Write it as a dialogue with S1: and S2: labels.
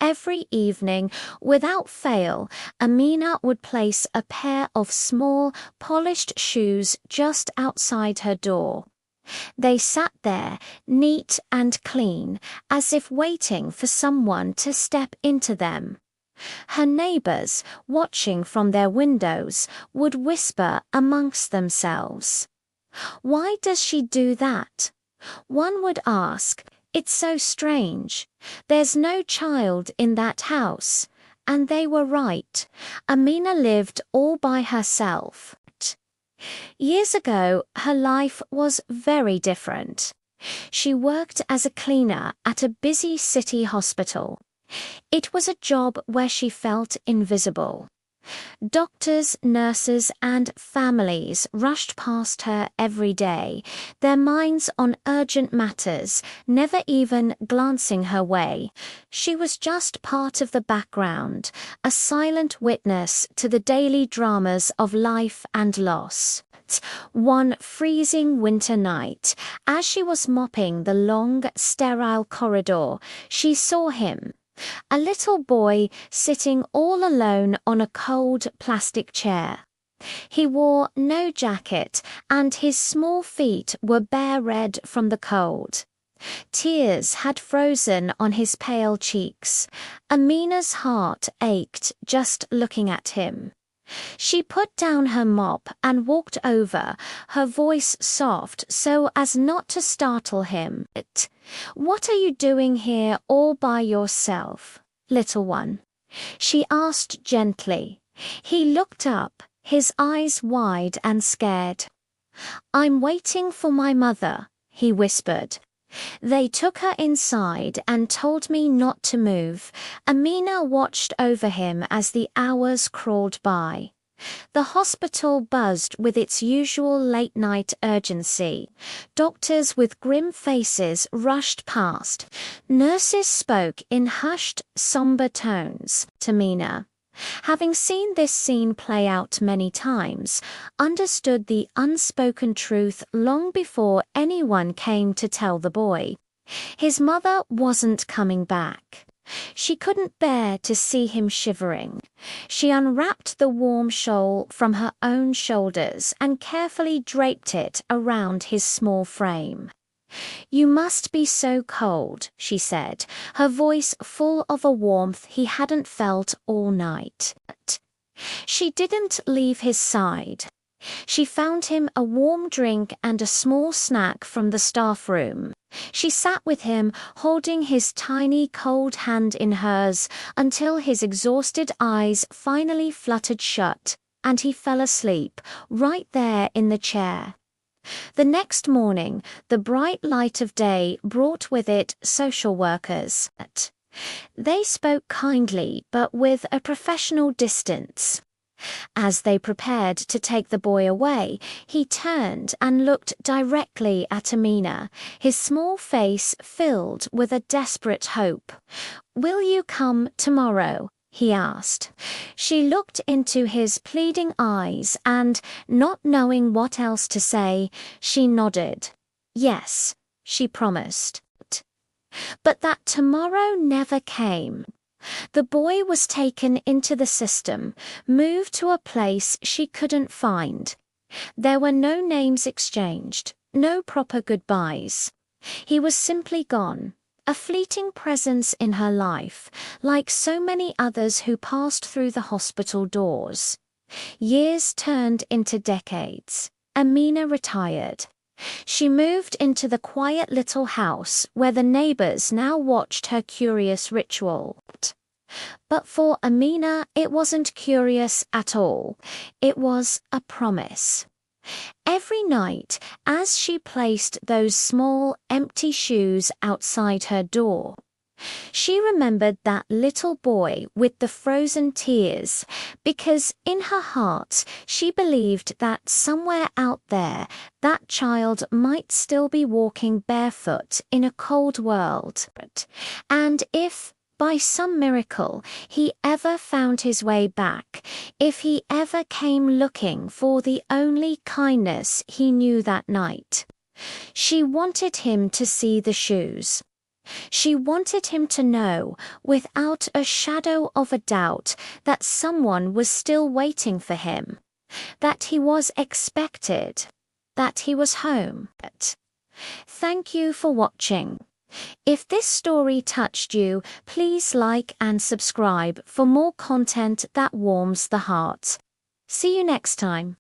S1: every evening, without fail, Amina would place a pair of small, polished shoes just outside her door. They sat there, neat and clean, as if waiting for someone to step into them. Her neighbors, watching from their windows, would whisper amongst themselves, "Why does she do that?" One would ask, "It's so strange. There's no child in that house." And they were right. Amina lived all by herself. Years ago, her life was very different. She worked as a cleaner at a busy city hospital. It was a job where she felt invisible. Doctors, nurses, and families rushed past her every day, their minds on urgent matters, never even glancing her way. She was just part of the background, a silent witness to the daily dramas of life and loss. One freezing winter night, as she was mopping the long, sterile corridor, she saw him. A little boy sitting all alone on a cold plastic chair. He wore no jacket, and his small feet were bare red from the cold. Tears had frozen on his pale cheeks. Amina's heart ached just looking at him. She put down her mop and walked over, her voice soft so as not to startle him. "What are you doing here all by yourself, little one?" she asked gently. He looked up, his eyes wide and scared. "I'm waiting for my mother," he whispered. "They took her inside and told me not to move." Amina watched over him as the hours crawled by. The hospital buzzed with its usual late-night urgency. Doctors with grim faces rushed past. Nurses spoke in hushed, somber tones to Amina. Having seen this scene play out many times, understood the unspoken truth long before anyone came to tell the boy. His mother wasn't coming back. She couldn't bear to see him shivering. She unwrapped the warm shawl from her own shoulders and carefully draped it around his small frame. "You must be so cold," she said, her voice full of a warmth he hadn't felt all night. She didn't leave his side. She found him a warm drink and a small snack from the staff room. She sat with him, holding his tiny cold hand in hers, until his exhausted eyes finally fluttered shut, and he fell asleep, right there in the chair. The next morning, the bright light of day brought with it social workers. They spoke kindly, but with a professional distance. As they prepared to take the boy away, he turned and looked directly at Amina, his small face filled with a desperate hope. "Will you come tomorrow?" he asked. She looked into his pleading eyes and, not knowing what else to say, she nodded. Yes, she promised. But that tomorrow never came. The boy was taken into the system, moved to a place she couldn't find. There were no names exchanged, no proper goodbyes. He was simply gone, a fleeting presence in her life, like so many others who passed through the hospital doors. Years turned into decades. Amina retired. She moved into the quiet little house where the neighbors now watched her curious ritual. But for Amina, it wasn't curious at all. It was a promise. Every night, as she placed those small, empty shoes outside her door, she remembered that little boy with the frozen tears, because in her heart she believed that somewhere out there that child might still be walking barefoot in a cold world. And if, by some miracle, he ever found his way back, if he ever came looking for the only kindness he knew that night, she wanted him to see the shoes. She wanted him to know, without a shadow of a doubt, that someone was still waiting for him, that he was expected, that he was home. Thank you for watching. If this story touched you, please like and subscribe for more content that warms the heart. See you next time.